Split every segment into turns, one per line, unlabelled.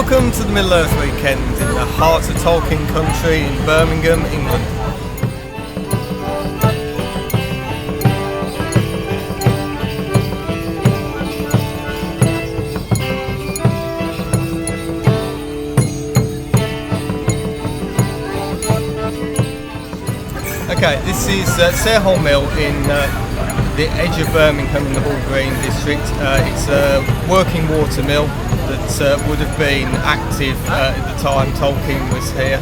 Welcome to the Middle-earth weekend in the heart of Tolkien country in Birmingham, England. Okay, this is Sarehole Mill in the edge of Birmingham in the Hall Green district. It's a working water mill that would have been active at the time Tolkien was here.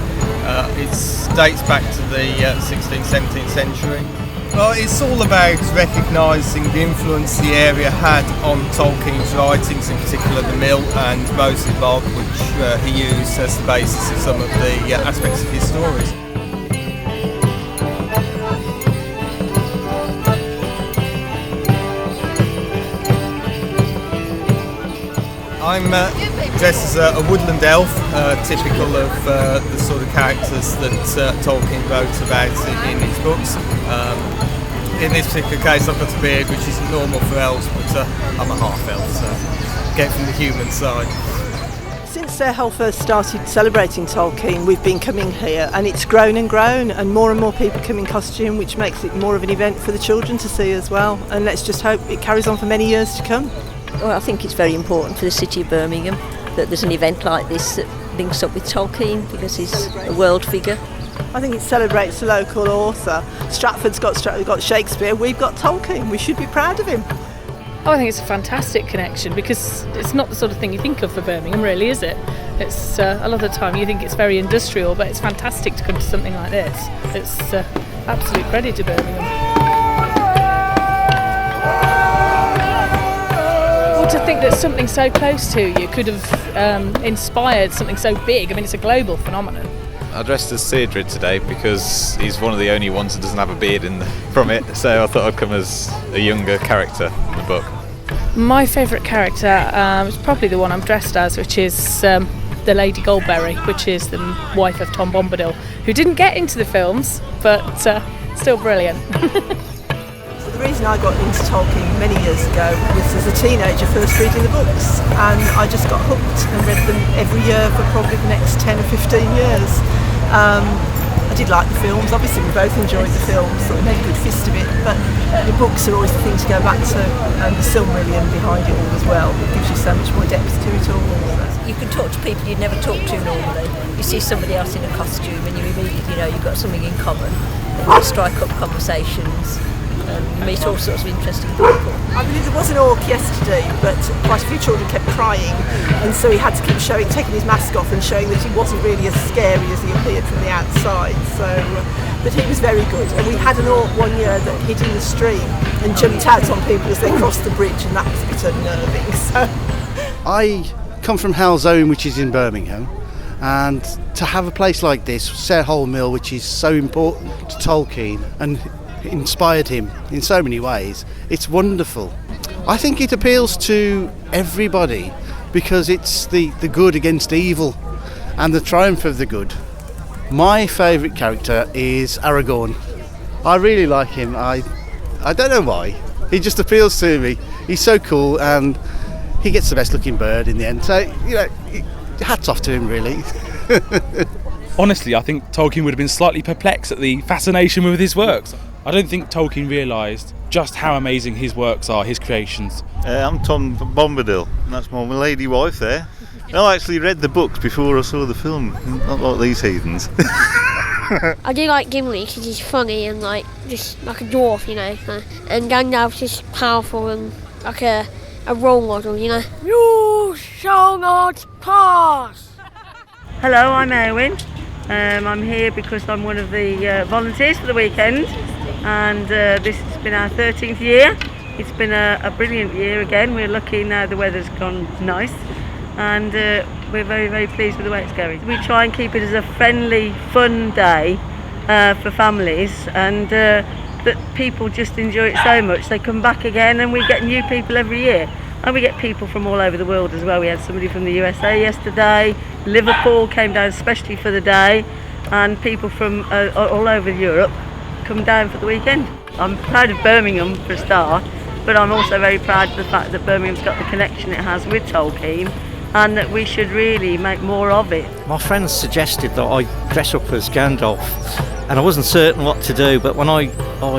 It dates back to the 16th, 17th century. Well, it's all about recognising the influence the area had on Tolkien's writings, in particular the mill and Moses Bog, which he used as the basis of some of the aspects of his stories. I'm dressed as a woodland elf, typical of the sort of characters that Tolkien wrote about in his books. In this particular case I've got a beard, which isn't normal for elves, but I'm a half elf, so get from the human side.
Since Sarehole first started celebrating Tolkien, we've been coming here, and it's grown and more people come in costume, which makes it more of an event for the children to see as well, and let's just hope it carries on for many years to come.
Well, I think it's very important for the city of Birmingham that there's an event like this that links up with Tolkien, because he's a world figure.
I think it celebrates the local author. Stratford's got Shakespeare, we've got Tolkien, we should be proud of him.
Oh, I think it's a fantastic connection, because it's not the sort of thing you think of for Birmingham, really, is it? It's a lot of the time you think it's very industrial, but it's fantastic to come to something like this. It's absolute credit to Birmingham. To think that something so close to you could have inspired something so big. I mean, it's a global phenomenon.
I dressed as Cedric today because he's one of the only ones that doesn't have a beard from it, so I thought I'd come as a younger character in the book.
My favourite character is probably the one I'm dressed as, which is the Lady Goldberry, which is the wife of Tom Bombadil, who didn't get into the films, but still brilliant.
The reason I got into Tolkien many years ago was as a teenager first reading the books, and I just got hooked and read them every year for probably the next 10 or 15 years. I did like the films, obviously we both enjoyed the films, so we made a good fist of it, but the books are always the thing to go back to, and the Silmarillion behind it all as well. It gives you so much more depth to it all.
You can talk to people you'd never talk to normally. You see somebody else in a costume and you immediately know you've got something in common, and you strike up conversations. You meet all sorts of interesting people.
I believe there was an orc yesterday, but quite a few children kept crying, and so he had to keep taking his mask off and showing that he wasn't really as scary as he appeared from the outside. So, but he was very good. And we had an orc one year that hid in the stream and jumped out on people as they crossed the bridge, and that was a bit unnerving. So,
I come from Halzone, which is in Birmingham, and to have a place like this, Sarehole Mill, which is so important to Tolkien and inspired him in so many ways, it's wonderful. I think it appeals to everybody because it's the good against evil and the triumph of the good. My favourite character is Aragorn. I really like him. I don't know why. He just appeals to me. He's so cool, and he gets the best looking bird in the end. So, hats off to him, really.
Honestly, I think Tolkien would have been slightly perplexed at the fascination with his works. I don't think Tolkien realised just how amazing his works are, his creations.
I'm Tom Bombadil, and that's my lady wife there. I actually read the books before I saw the film, not like these heathens.
I do like Gimli because he's funny and just like a dwarf, and Gandalf's just powerful and like a role model, You shall not pass!
Hello, I'm Erwin. I'm here because I'm one of the volunteers for the weekend, and this has been our 13th year. It's been a brilliant year again. We're lucky now the weather's gone nice, and we're very, very pleased with the way it's going. We try and keep it as a friendly, fun day for families, and that people just enjoy it so much. They come back again, and we get new people every year. And we get people from all over the world as well. We had somebody from the USA yesterday. Liverpool came down especially for the day, and people from all over Europe come down for the weekend. I'm proud of Birmingham for a start, but I'm also very proud of the fact that Birmingham's got the connection it has with Tolkien, and that we should really make more of it.
My friends suggested that I dress up as Gandalf, and I wasn't certain what to do, but when I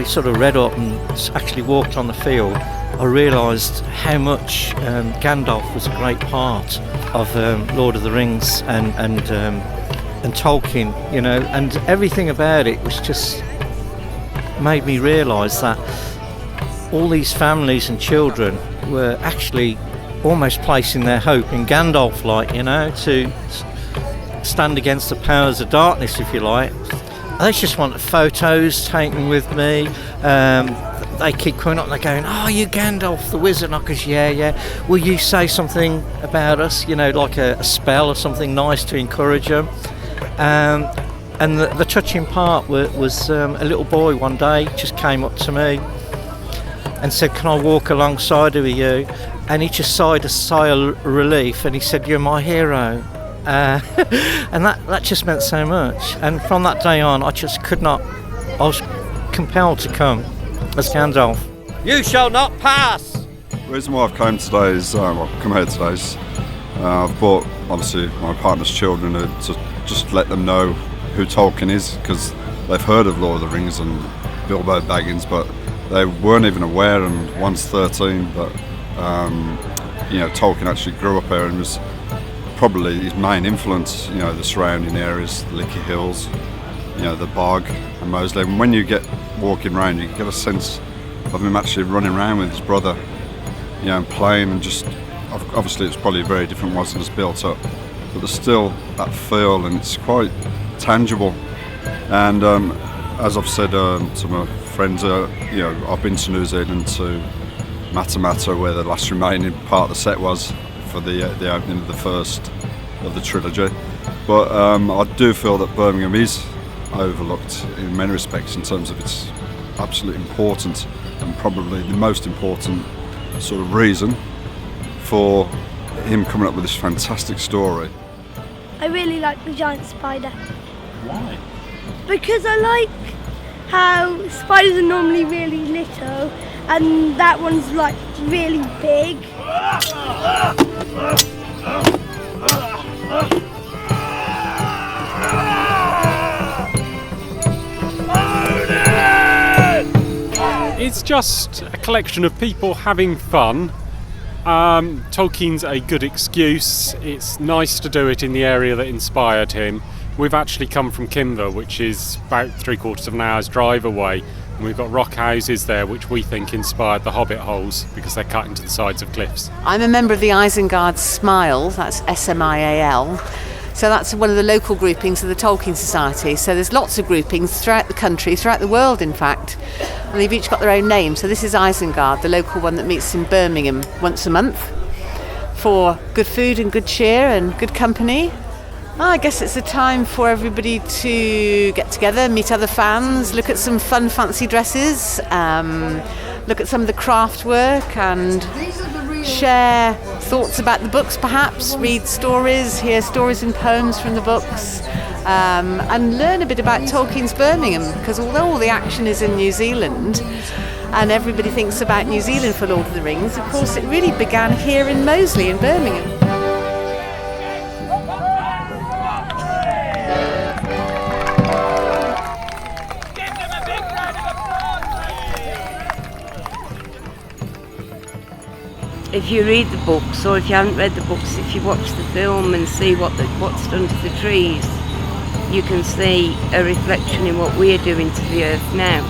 sort of read up and actually walked on the field, I realised how much Gandalf was a great part of Lord of the Rings and Tolkien, you know, and everything about it was just made me realise that all these families and children were actually almost placing their hope in Gandalf, like, you know, to stand against the powers of darkness, if you like. They just wanted photos taken with me. They keep coming up and they're going, "Oh, you Gandalf the wizard?" And I goes, yeah. Will you say something about us, you know, like a spell or something nice to encourage them? And the touching part was a little boy one day just came up to me and said, "Can I walk alongside of you?" And he just sighed a sigh of relief and he said, "You're my hero." And that just meant so much. And from that day on, I just could not, I was compelled to come as Gandalf. You shall not pass!
The reason why I've come today is, I've come here today is, I've brought, obviously, my partner's children to just let them know who Tolkien is, because they've heard of Lord of the Rings and Bilbo Baggins, but they weren't even aware, and one's 13, but you know, Tolkien actually grew up here and was probably his main influence, you know, the surrounding areas, the Licky Hills, you know, the bog and Moseley. And when you get walking around, you get a sense of him actually running around with his brother, you know, and playing, and just, obviously it's probably very different once it was built up, but there's still that feel and it's quite tangible. And as I've said to my friends, you know, I've been to New Zealand, to Matamata, where the last remaining part of the set was for the opening of the first of the trilogy. But I do feel that Birmingham is overlooked in many respects in terms of its absolute importance, and probably the most important sort of reason for him coming up with this fantastic story.
I really like the giant spider.
Why?
Because I like how spiders are normally really little and that one's like really big.
It's just a collection of people having fun. Tolkien's a good excuse. It's nice to do it in the area that inspired him. We've actually come from Kimber, which is about 3/4 of an hour's drive away, and we've got rock houses there which we think inspired the Hobbit holes because they're cut into the sides of cliffs.
I'm a member of the Isengard Smile, that's SMIAL. So that's one of the local groupings of the Tolkien Society. So there's lots of groupings throughout the country, throughout the world in fact, and they've each got their own name. So this is Isengard, the local one that meets in Birmingham once a month for good food and good cheer and good company. I guess it's a time for everybody to get together, meet other fans, look at some fun fancy dresses, look at some of the craft work and share thoughts about the books perhaps, read stories, hear stories and poems from the books, and learn a bit about Tolkien's Birmingham, because although all the action is in New Zealand and everybody thinks about New Zealand for Lord of the Rings, of course it really began here in Moseley in Birmingham.
If you read the books, or if you haven't read the books, if you watch the film and see what's done to the trees, you can see a reflection in what we're doing to the earth now.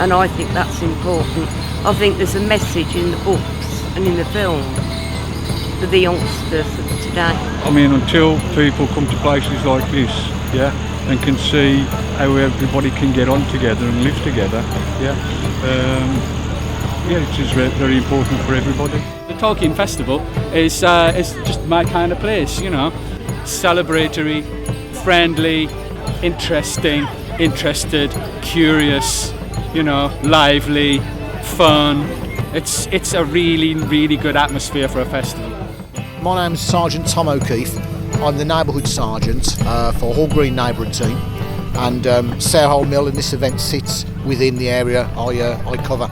And I think that's important. I think there's a message in the books and in the film for the youngsters of today.
I mean, until people come to places like this, yeah, and can see how everybody can get on together and live together, yeah, it is very important for everybody.
The Tolkien Festival is just my kind of place, you know. Celebratory, friendly, interesting, interested, curious, you know, lively, fun. It's a really, really good atmosphere for a festival.
My name's Sergeant Tom O'Keefe. I'm the neighbourhood sergeant for Hall Green neighbourhood team, and Sarehole Mill in this event sits within the area I cover.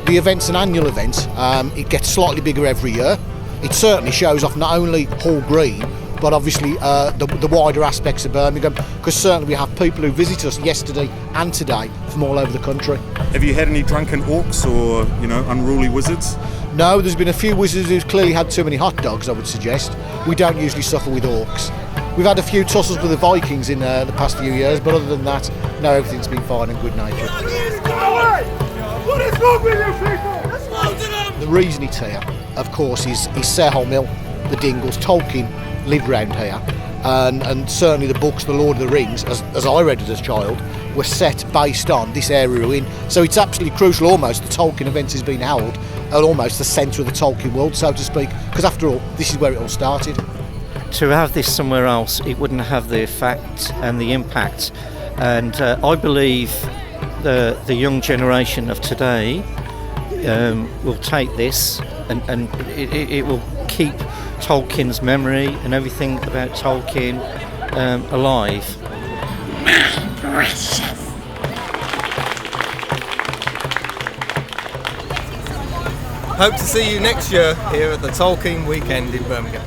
The event's an annual event. It gets slightly bigger every year, it certainly shows off not only Hall Green, but obviously the wider aspects of Birmingham, because certainly we have people who visit us yesterday and today from all over the country.
Have you had any drunken orcs or, unruly wizards?
No, there's been a few wizards who've clearly had too many hot dogs, I would suggest. We don't usually suffer with orcs. We've had a few tussles with the Vikings in the past few years, but other than that, no, everything's been fine and good natured.
What is wrong with you people?
The reason it's here, of course, is Sarehole Mill, the Dingles. Tolkien lived round here, and certainly the books, The Lord of the Rings, as I read it as a child, were set based on this area we're in. So it's absolutely crucial, almost, the Tolkien event has been held at almost the centre of the Tolkien world, so to speak, because after all, this is where it all started.
To have this somewhere else, it wouldn't have the effect and the impact. And I believe the young generation of today will take this and it will keep Tolkien's memory and everything about Tolkien alive.
Hope to see you next year here at the Tolkien Weekend in Birmingham.